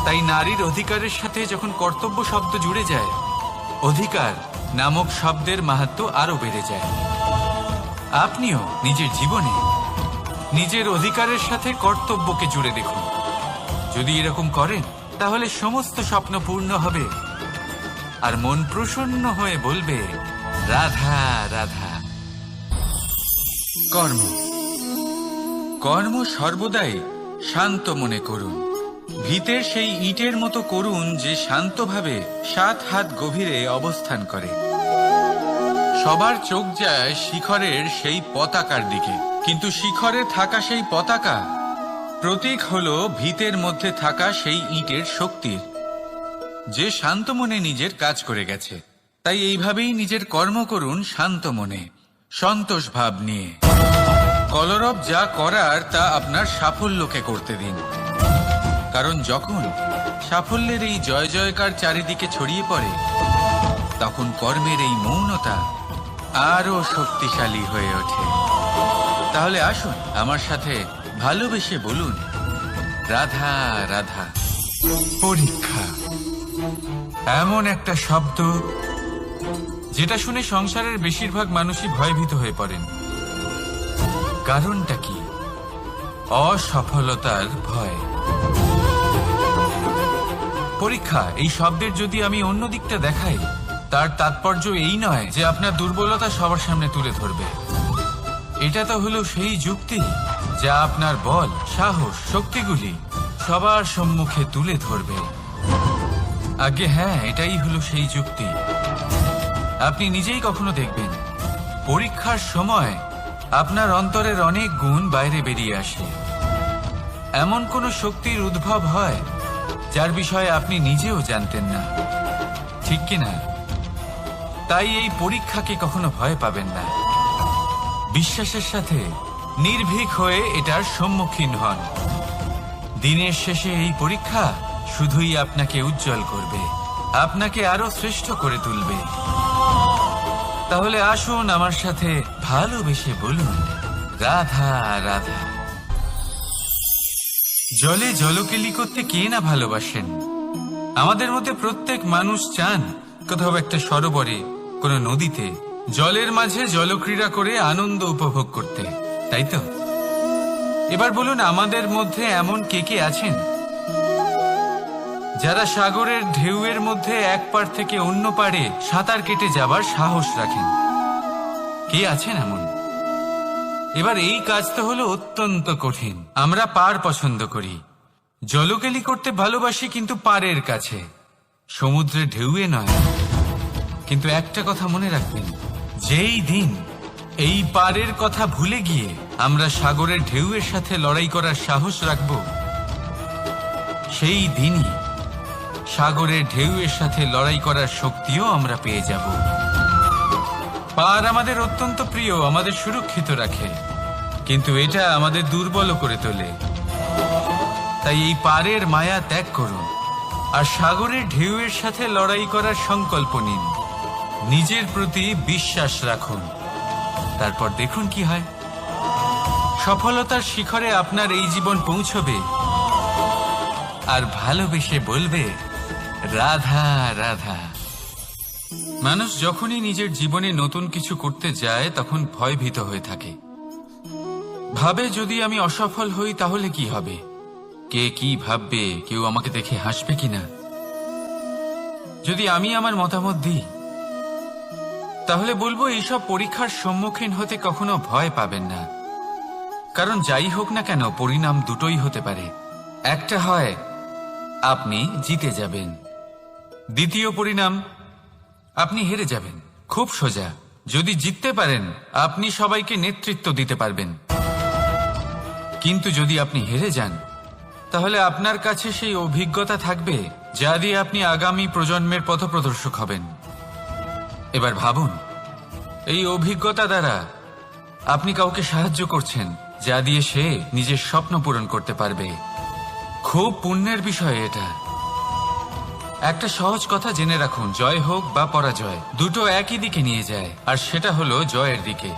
তাই নারীর অধিকারের সাথে যখন কর্তব্য শব্দ জুড়ে যায়, অধিকার নামক শব্দের মাহাত্ম্য আরো বেড়ে যায়। আপনিও নিজের জীবনে নিজের অধিকারের সাথে কর্তব্যকে জুড়ে দেখুন। যদি এরকম করেন, তাহলে সমস্ত স্বপ্ন পূর্ণ হবে, আর মন প্রসন্ন হয়ে বলবে, রাধা রাধা। কর্ম, কর্ম সর্বদাই শান্ত মনে করুন। ভিতের সেই ইটের মতো করুন যে শান্তভাবে 7 হাত গভীরে অবস্থান করে। সবার চোখ যায় শিখরের সেই পতাকার দিকে, কিন্তু শিখরে থাকা সেই পতাকা প্রতীক হলো ভিতের মধ্যে থাকা সেই ইটের শক্তির, যে শান্ত মনে নিজের কাজ করে গেছে। তাই এইভাবেই নিজের কর্ম করুন শান্ত মনে, সন্তোষ ভাব নিয়ে। কলরব যা করার তা আপনার সাফল্যকে করতে দিন, কারণ যখন সাফল্যের এই জয় জয়কার চারিদিকে ছড়িয়ে পড়ে, তখন কর্মের এই মৌনতা আরো শক্তিশালী হয়ে ওঠে। তাহলে আসুন আমার সাথে ভালোবেসে বলুন, রাধা রাধা। পরীক্ষা এমন একটা শব্দ যেটা শুনে সংসারের বেশিরভাগ মানুষই ভয়ভীত হয়ে পড়েন। কারণটা কি? অসফলতার ভয়। পরীক্ষা এই শব্দের যদি আমি অন্য দিকটা দেখাই, তার তাৎপর্য এই নয় যে আপনার দুর্বলতা সবার সামনে তুলে ধরবে। এটা তো হলো সেই যুক্তি যা আপনার বল, সাহস, শক্তিগুলি সবার সম্মুখে তুলে ধরবে। আগে হ্যাঁ, এটাই হলো সেই যুক্তি। আপনি নিজেই কখনো দেখবেন, পরীক্ষার সময় আপনার অন্তরের অনেক গুণ বাইরে বেরিয়ে আসে। এমন কোন শক্তির উদ্ভব হয় যার বিষয়ে আপনি নিজেও জানতেন না, ঠিক কিনা? তাই এই পরীক্ষাকে কখনো ভয় পাবেন না। বিশ্বাসের সাথে নির্ভীক হয়ে এটার সম্মুখীন হন। দিনের শেষে এই পরীক্ষা শুধুই আপনাকে উজ্জ্বল করবে, আপনাকে আরো শ্রেষ্ঠ করে তুলবে। তাহলে আসুন আমার সাথে ভালোবেসে বলুন, রাধা রাধা। জলে জলকেলি করতে কে না ভালোবাসেন? আমাদের মধ্যে প্রত্যেক মানুষ চান কোথাও একটা সরোবরে, কোনো নদীতে, জলের মাঝে জলক্রীড়া করে আনন্দ উপভোগ করতে, তাই তো? এবার বলুন, আমাদের মধ্যে এমন কে কে আছেন যারা সাগরের ঢেউয়ের মধ্যে এক পাড় থেকে অন্য পাড়ে সাঁতার কেটে যাবার সাহস রাখেন? কে আছেন এমন? এবার এই কাজ তো হলো অত্যন্ত কঠিন। আমরা পার পছন্দ করি, জলকেলি করতে ভালোবাসি, কিন্তু পাড়ের কাছে, সমুদ্রের ঢেউয়ে নয়। কিন্তু একটা কথা মনে রাখবেন, যেই দিন এই পাড়ের কথা ভুলে গিয়ে আমরা সাগরের ঢেউয়ের সাথে লড়াই করার সাহস রাখব, সেই দিনই সাগরের ঢেউয়ের সাথে লড়াই করার শক্তিও আমরা পেয়ে যাব। পার আমাদের অত্যন্ত প্রিয়, আমাদের সুরক্ষিত রাখে, কিন্তু এটা আমাদের দুর্বল করে তোলে। তাই এই পারের মায়া ত্যাগ করুন আর সাগরের ঢেউয়ের সাথে লড়াই করার সংকল্প নিন। নিজের প্রতি বিশ্বাস রাখুন, তারপর দেখুন কি হয়। সফলতার শিখরে আপনার এই জীবন পৌঁছবে, আর ভালোবেসে বলবে, রাধা রাধা। মানুষ যখনই নিজের জীবনে নতুন কিছু করতে যায়, তখন ভয়ভীত হয়ে থাকে। ভাবে, যদি আমি অসফল হই তাহলে কি হবে? কে কি ভাববে? কেউ আমাকে দেখে হাসবে কিনা? যদি আমি আমার মতামত দিই, তাহলে বলবো এইসব পরীক্ষার সম্মুখীন হতে কখনো ভয় পাবেন না। কারণ যাই হোক না কেন, পরিণাম দুটোই হতে পারে। একটা হয় আপনি জিতে যাবেন, দ্বিতীয় পরিণাম আপনি হেরে যাবেন। খুব সোজা। যদি জিততে পারেন, আপনি সবাইকে নেতৃত্ব দিতে পারবেন। কিন্তু যদি আপনি হেরে যান, তাহলে আপনার কাছে সেই অভিজ্ঞতা থাকবে যা দিয়ে আপনি আগামী প্রজন্মের পথপ্রদর্শক হবেন। এবার ভাবুন, এই অভিজ্ঞতা দ্বারা আপনি কাউকে সাহায্য করছেন, যা দিয়ে সে নিজের স্বপ্ন পূরণ করতে পারবে। খুব পুণ্যের বিষয় এটা। একটা সহজ কথা জেনে রাখুন, জয় হোক বা পরাজয়, দুটো একই দিকে নিয়ে যায়, আর সেটা হলো জয়ের দিকে।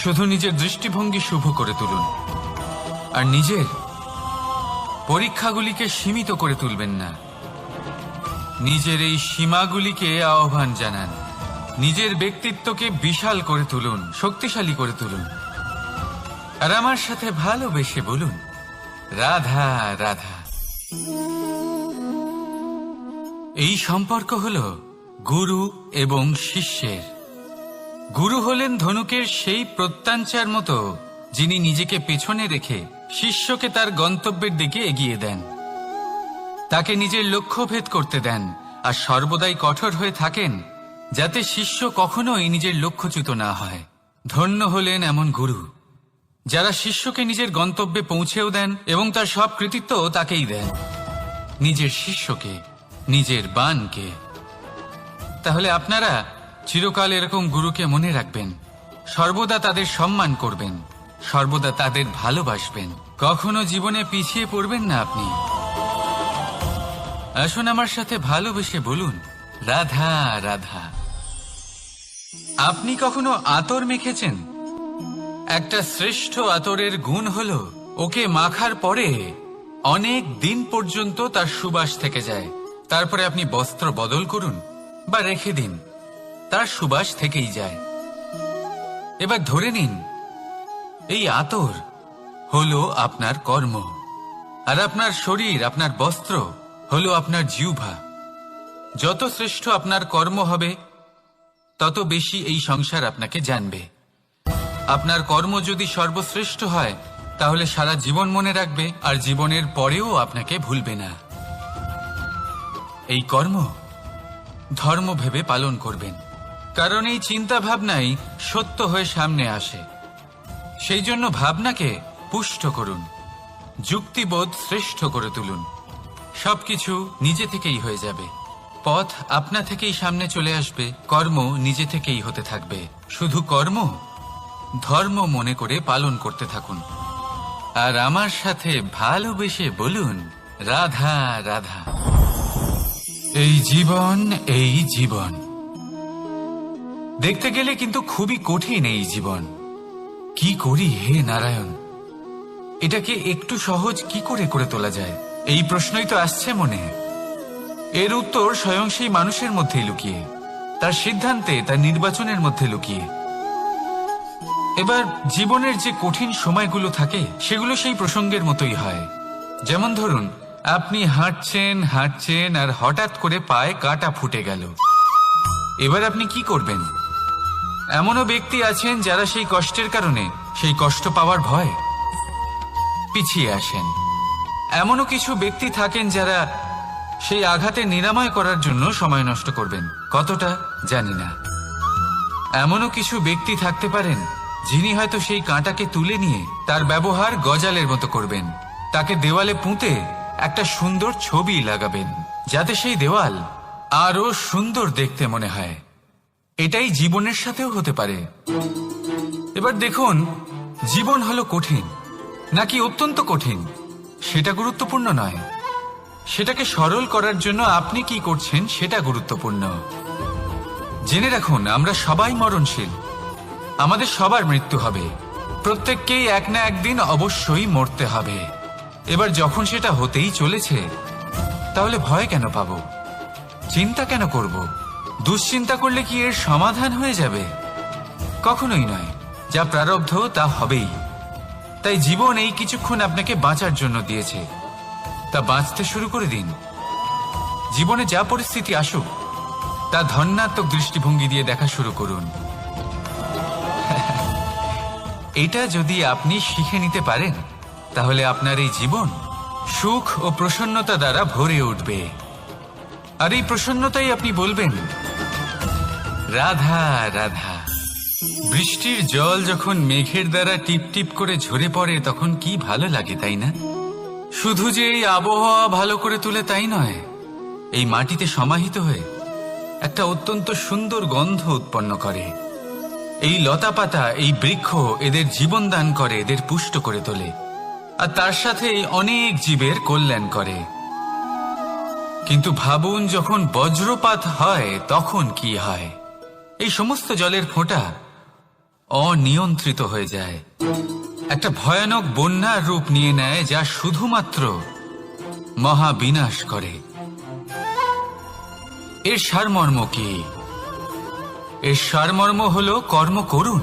শুধু নিজের দৃষ্টিভঙ্গি শুভ করে তুলুন, আর নিজের পরীক্ষাগুলিকে সীমিত করে তুলবেন না। নিজের এই সীমাগুলিকে আহ্বান জানান। নিজের ব্যক্তিত্বকে বিশাল করে তুলুন, শক্তিশালী করে তুলুন। আর আমার সাথে ভালোবেসে বলুন, রাধা রাধা। এই সম্পর্ক হল গুরু এবং শিষ্যের। গুরু হলেন ধনুকের সেই প্রত্যঞ্চার মতো, যিনি নিজেকে পেছনে রেখে শিষ্যকে তার গন্তব্যের দিকে এগিয়ে দেন, তাকে নিজের লক্ষ্য ভেদ করতে দেন, আর সর্বদাই কঠোর হয়ে থাকেন যাতে শিষ্য কখনোই নিজের লক্ষ্যচ্যুত না হয়। ধন্য হলেন এমন গুরু, যারা শিষ্যকে নিজের গন্তব্যে পৌঁছেও দেন এবং তার সব কৃতিত্ব তাকেই দেন, নিজের শিষ্যকে, নিজের বাণকে। তাহলে আপনারা চিরকাল এরকম গুরুকে মনে রাখবেন, সর্বদা তাদের সম্মান করবেন, সর্বদা তাদের ভালোবাসবেন। কখনো জীবনে পিছিয়ে পড়বেন না আপনি। আসুন আমার সাথে ভালোবেসে বলুন, রাধা রাধা। আপনি কখনো আতর মেখেছেন? একটা শ্রেষ্ঠ আতরের গুণ হলো ওকে মাখার পরে অনেক দিন পর্যন্ত তার সুবাস থেকে যায়। তারপরে আপনি বস্ত্র বদল করুন বা রেখে দিন, তার সুবাস থেকেই যায়। এবার ধরে নিন এই আতর হলো আপনার কর্ম, আর আপনার শরীর, আপনার বস্ত্র হলো আপনার জিহ্বা। যত শ্রেষ্ঠ আপনার কর্ম হবে, তত বেশি এই সংসার আপনাকে জানবে। আপনার কর্ম যদি সর্বশ্রেষ্ঠ হয়, তাহলে সারা জীবন মনে রাখবে, আর জীবনের পরেও আপনাকে ভুলবে না। এই কর্ম ধর্ম ভেবে পালন করবেন, কারণ এই চিন্তা ভাবনাই সত্য হয়ে সামনে আসে। সেই জন্য ভাবনাকে পুষ্ট করুন, যুক্তিবোধ শ্রেষ্ঠ করে তুলুন। সবকিছু নিজে থেকেই হয়ে যাবে, পথ আপনা থেকেই সামনে চলে আসবে, কর্ম নিজে থেকেই হতে থাকবে। শুধু কর্ম ধর্ম মনে করে পালন করতে থাকুন, আর আমার সাথে ভালোবেসে বলুন, রাধা রাধা। এই জীবন, এই জীবন দেখতে গেলে কিন্তু খুবই কঠিন। এই জীবন কি করি হে নারায়ণ, এটাকে একটু সহজ কি করে করে তোলা যায়? এই প্রশ্নই তো আসছে মনে। এর উত্তর স্বয়ং সেই মানুষের মধ্যেই লুকিয়ে, তার সিদ্ধান্তে, তার নির্বাচনের মধ্যে লুকিয়ে। এবার জীবনের যে কঠিন সময়গুলো থাকে, সেগুলো সেই প্রসঙ্গের মতোই হয়। যেমন ধরুন, আপনি হাঁটছেন হাঁটছেন আর হঠাৎ করে পায়ে কাঁটা ফুটে গেল। এবার আপনি কি করবেন? এমনও ব্যক্তি আছেন যারা সেই কষ্টের কারণে, সেই কষ্ট পাওয়ার ভয় পিছিয়ে আসেন। এমনও কিছু ব্যক্তি থাকেন যারা সেই আঘাতে নিরাময় করার জন্য সময় নষ্ট করবেন, কতটা জানি না। এমনও কিছু ব্যক্তি থাকতে পারেন যিনি হয়তো সেই কাঁটাকে তুলে নিয়ে তার ব্যবহার গজালের মতো করবেন, তাকে দেওয়ালে পুঁতে একটা সুন্দর ছবি লাগাবেন, যাতে সেই দেওয়াল আরো সুন্দর দেখতে মনে হয়। এটাই জীবনের সাথেও হতে পারে। এবার দেখুন, জীবন হলো কঠিন নাকি অত্যন্ত কঠিন, সেটা গুরুত্বপূর্ণ নয়। সেটাকে সরল করার জন্য আপনি কি করছেন সেটা গুরুত্বপূর্ণ। জেনে রাখুন, আমরা সবাই মরণশীল, আমাদের সবার মৃত্যু হবে, প্রত্যেককেই এক না একদিন অবশ্যই মরতে হবে। এবার যখন সেটা হতেই চলেছে, তাহলে ভয় কেন পাবো? চিন্তা কেন করব? দুশ্চিন্তা করলে কি এর সমাধান হয়ে যাবে? কখনোই নয়। যা প্রারব্ধ তা হবেই। তাই জীবন এই কিছুক্ষণ আপনাকে বাঁচার জন্য দিয়েছে, তা বাঁচতে শুরু করে দিন। জীবনে যা পরিস্থিতি আসুক, তা ধন্যাত্মক দৃষ্টিভঙ্গি দিয়ে দেখা শুরু করুন। এটা যদি আপনি শিখে নিতে পারেন, তাহলে আপনার এই জীবন সুখ ও প্রসন্নতা দ্বারা ভরে উঠবে। আর এই প্রসন্নতাই আপনি বলবেন, রাধা রাধা। বৃষ্টির জল যখন মেঘের দ্বারা টিপ টিপ করে ঝরে পড়ে, তখন কি ভালো লাগে, তাই না? শুধু যে এই আবহাওয়া ভালো করে তুলে তাই নয়, এই মাটিতে সমাহিত হয়ে একটা অত্যন্ত সুন্দর গন্ধ উৎপন্ন করে। এই লতা পাতা, এই বৃক্ষ এদের জীবন দান করে, এদের পুষ্ট করে তোলে, আর তার সাথে অনেক জীবের কল্যাণ করে। কিন্তু ভাবুন, যখন বজ্রপাত হয় তখন কি হয়? এই সমস্ত জলের ফোঁটা অনিয়ন্ত্রিত হয়ে যায়, একটা ভয়ানক বন্যার রূপ নিয়ে নেয়, যা শুধুমাত্র মহাবিনাশ করে। এর সারমর্ম কি? এর সারমর্ম হলো কর্ম করুন,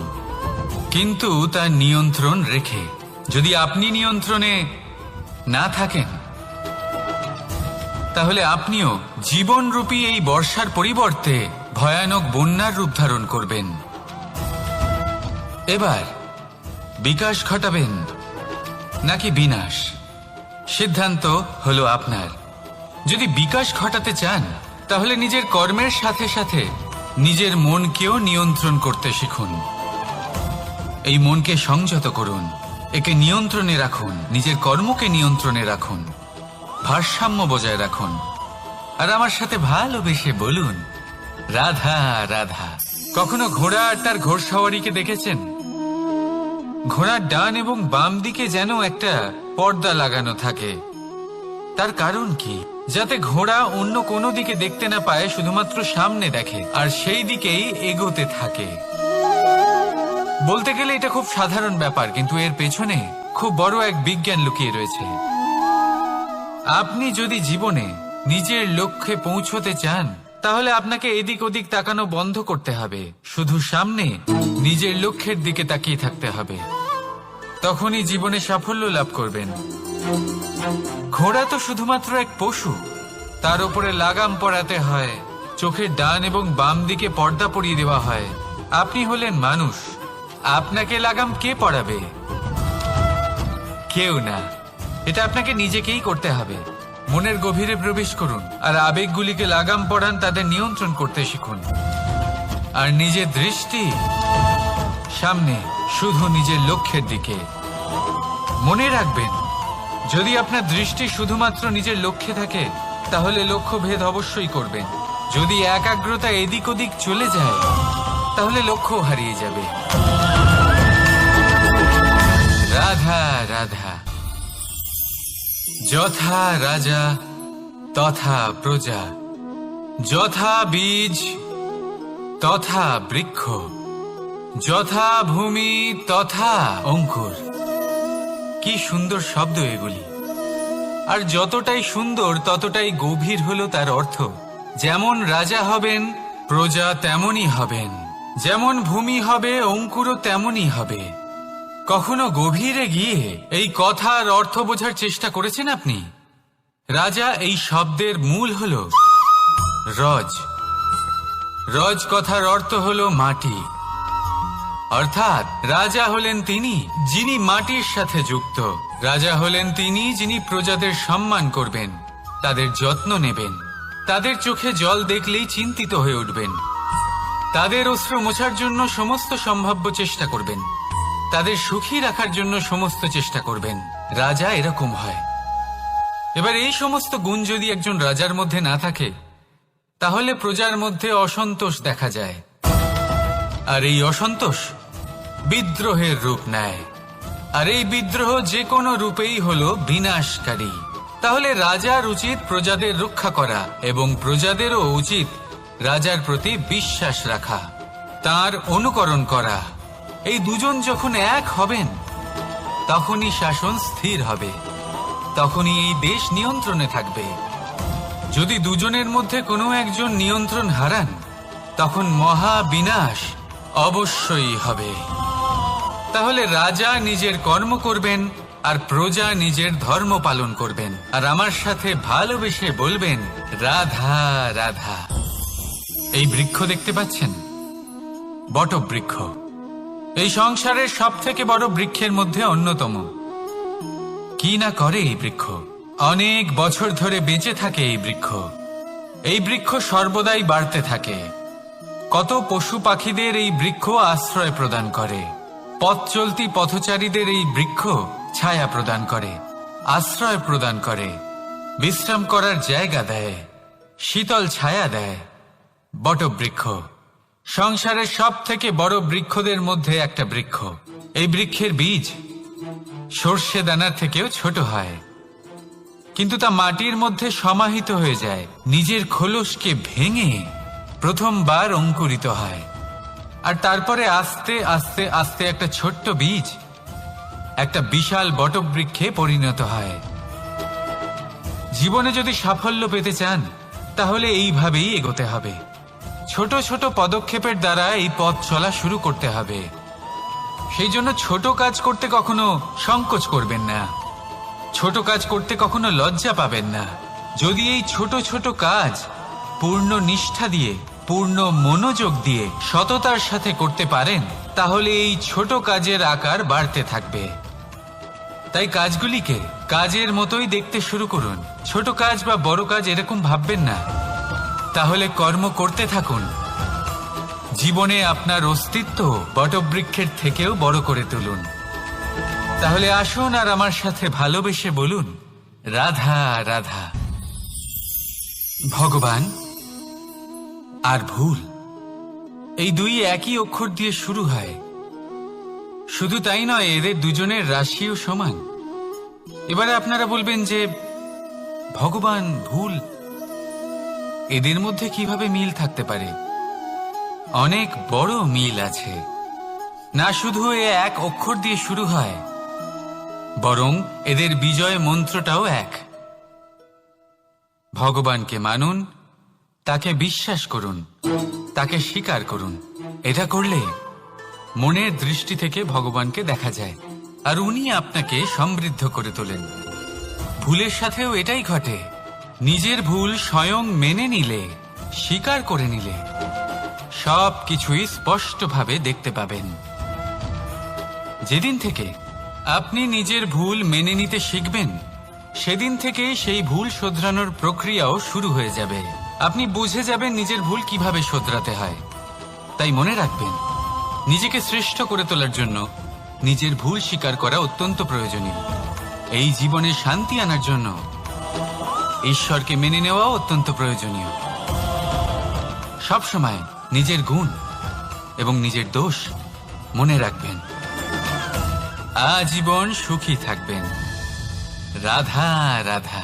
কিন্তু তার নিয়ন্ত্রণ রেখে। যদি আপনি নিয়ন্ত্রণে না থাকেন, তাহলে আপনিও জীবনরূপী এই বর্ষার পরিবর্তে ভয়ানক বন্যার রূপ ধারণ করবেন। এবার বিকাশ ঘটাবেন নাকি বিনাশ, সিদ্ধান্ত হলো আপনার। যদি বিকাশ ঘটাতে চান, তাহলে নিজের কর্মের সাথে সাথে নিজের মনকেও নিয়ন্ত্রণ করতে শিখুন। এই মনকে সংযত করুন, একে নিয়ন্ত্রণে রাখুন, নিজের কর্মকে নিয়ন্ত্রণে রাখুন, ভারসাম্য বজায় রাখুন। আর আমার সাথে ভালোবেসে বলুন, রাধা রাধা। কখনো ঘোড়া আর তার ঘোড়সওয়ারিকে দেখেছেন? ঘোড়ার ডান এবং বাম দিকে যেন একটা পর্দা লাগানো থাকে। তার কারণ কি? যাতে ঘোড়া অন্য কোনো দিকে দেখতে না পায়, শুধুমাত্র সামনে দেখে আর সেই দিকেই এগোতে থাকে। বলতে গেলে এটা খুব সাধারণ ব্যাপার, কিন্তু এর পেছনে খুব বড় এক বিজ্ঞান লুকিয়ে রয়েছে। আপনি যদি জীবনে নিজের লক্ষ্যে পৌঁছতে চান, তাহলে আপনাকে এদিক ওদিক তাকানো বন্ধ করতে হবে, শুধু সামনে নিজের লক্ষ্যের দিকে তাকিয়ে থাকতে হবে। তখনই জীবনে সাফল্য লাভ করবেন। ঘোড়া তো শুধুমাত্র এক পশু, তার উপরে লাগাম পরাতে হয়, চোখের ডান এবং বাম দিকে পর্দা পরিয়ে দেওয়া হয়। আপনি হলেন মানুষ, আপনাকে লাগাম কে পরাবে? কেউ না। এটা আপনাকে নিজেকেই করতে হবে। মনের গভীরে প্রবেশ করুন আর আবেগগুলিকে লাগাম পরান, তাদের নিয়ন্ত্রণ করতে শিখুন। আর নিজের দৃষ্টি সামনে, শুধু নিজের লক্ষ্যের দিকে। মনে রাখবেন, যদি আপনার দৃষ্টি শুধুমাত্র নিজের লক্ষ্যে থাকে, তাহলে লক্ষ্যভেদ অবশ্যই করবেন। যদি একাগ্রতা এদিক ওদিক চলে যায়, তাহলে লক্ষ্য হারিয়ে যাবে। রাধা রাধা। যথা রাজা তথা প্রজা, যথা বীজ তথা বৃক্ষ, যথা ভূমি তথা অঙ্কুর। কি সুন্দর শব্দ এগুলি! আর যতটাই সুন্দর, ততটাই গভীর হলো তার অর্থ। যেমন রাজা হবেন, প্রজা তেমনই হবেন। যেমন ভূমি হবে, অঙ্কুরও তেমনই হবে। কখনো গভীরে গিয়ে এই কথার অর্থ বোঝার চেষ্টা করেছেন আপনি? রাজা এই শব্দের মূল হলো রজ। রজ কথার অর্থ হলো মাটি। অর্থাৎ রাজা হলেন তিনি যিনি মাটির সাথে যুক্ত। রাজা হলেন তিনি যিনি প্রজাদের সম্মান করবেন, তাদের যত্ন নেবেন, তাদের চোখে জল দেখলেই চিন্তিত হয়ে উঠবেন, তাদের অশ্রু মোছার জন্য সমস্ত সম্ভাব্য চেষ্টা করবেন, তাদের সুখী রাখার জন্য সমস্ত চেষ্টা করবেন। রাজা এরকম হয়। এবার এই সমস্ত গুণ যদি একজন রাজার মধ্যে না থাকে, তাহলে প্রজার মধ্যে অসন্তোষ দেখা যায়। আর এই অসন্তোষ বিদ্রোহের রূপ নেয়। আর এই বিদ্রোহ যে কোনো রূপেই হলো বিনাশকারী। তাহলে রাজার উচিত প্রজাদের রক্ষা করা, এবং প্রজাদেরও উচিত রাজার প্রতি বিশ্বাস রাখা, তার অনুকরণ করা। এই দুজন যখন এক হবেন, তখনই শাসন স্থির হবে, তখনই এই দেশ নিয়ন্ত্রণে থাকবে। যদি দুজনের মধ্যে কোনো একজন নিয়ন্ত্রণ হারান, তখন মহা বিনাশ অবশ্যই হবে। তাহলে রাজা নিজের কর্ম করবেন আর প্রজা নিজের ধর্ম পালন করবেন। আর আমার সাথে ভালোবেসে বলবেন, রাধা রাধা। এই বৃক্ষ দেখতে পাচ্ছেন, বটবৃক্ষ। এই সংসারের সব থেকে বড় বৃক্ষের মধ্যে অন্যতম। কি না করে এই বৃক্ষ, অনেক বছর ধরে বেঁচে থাকে এই বৃক্ষ। এই বৃক্ষ সর্বদাই বাড়তে থাকে। কত পশু পাখিদের এই বৃক্ষ আশ্রয় প্রদান করে। পথ চলতি পথচারীদের এই বৃক্ষ ছায়া প্রদান করে, আশ্রয় প্রদান করে, বিশ্রাম করার জায়গা দেয়, শীতল ছায়া দেয়। বটবৃক্ষ সংসারের সব থেকে বড় বৃক্ষদের মধ্যে একটা বৃক্ষ। এই বৃক্ষের বীজ সর্ষে দানার থেকেও ছোট হয়, কিন্তু তা মাটির মধ্যে সমাহিত হয়ে যায়, নিজের খোলসকে ভেঙে প্রথমবার অঙ্কুরিত হয়। আর তারপরে আস্তে আস্তে আস্তে একটা ছোট্ট বীজ একটা বিশাল বটবৃক্ষে পরিণত হয়। জীবনে যদি সাফল্য পেতে চান তাহলে এইভাবেই এগোতে হবে। ছোট ছোট পদক্ষেপের দ্বারা এই পথ চলা শুরু করতে হবে। সেই জন্য ছোট কাজ করতে কখনো সংকোচ করবেন না, ছোট কাজ করতে কখনো লজ্জা পাবেন না। যদি এই ছোট ছোট কাজ পূর্ণ নিষ্ঠা দিয়ে, পূর্ণ মনোযোগ দিয়ে, সততার সাথে করতে পারেন, তাহলে এই ছোট কাজের আকার বাড়তে থাকবে। তাই কাজগুলিকে কাজের মতোই দেখতে শুরু করুন। ছোট কাজ বা বড় কাজ এরকম ভাববেন না। তাহলে কর্ম করতে থাকুন। জীবনে আপনার অস্তিত্ব বটবৃক্ষের থেকেও বড় করে তুলুন। তাহলে আসুন আর আমার সাথে ভালোবেসে বলুন, রাধা রাধা। ভগবান আর ভুল, এই দুই একই অক্ষর দিয়ে শুরু হয়। শুধু তাই নয়, এদের দুজনের রাশিও সমান। এবারে আপনারা বলবেন যে ভগবান, ভুল, এদের মধ্যে কিভাবে মিল থাকতে পারে? অনেক বড় মিল আছে। না শুধু এ এক অক্ষর দিয়ে শুরু হয়, বরং এদের বিজয় মন্ত্রটাও এক। ভগবানকে মানুন, তাকে বিশ্বাস করুন, তাকে স্বীকার করুন। এটা করলে মনের দৃষ্টি থেকে ভগবানকে দেখা যায়, আর উনি আপনাকে সমৃদ্ধ করে তোলেন। ভুলের সাথেও এটাই ঘটে। নিজের ভুল স্বয়ং মেনে নিলে, স্বীকার করে নিলে, সব কিছুই স্পষ্টভাবে দেখতে পাবেন। যেদিন থেকে আপনি নিজের ভুল মেনে নিতে শিখবেন, সেদিন থেকে সেই ভুল শোধরানোর প্রক্রিয়াও শুরু হয়ে যাবে। আপনি বুঝে যাবেন নিজের ভুল কিভাবে শোধরাতে হয়। তাই মনে রাখবেন, নিজেকে শ্রেষ্ঠ করে তোলার জন্য নিজের ভুল স্বীকার করা অত্যন্ত প্রয়োজনীয়। এই জীবনে শান্তি আনার জন্য ঈশ্বরকে মেনে নেওয়াও অত্যন্ত প্রয়োজনীয়। সবসময় নিজের গুণ এবং নিজের দোষ মনে রাখবেন। আজীবন সুখী থাকবেন। রাধা রাধা।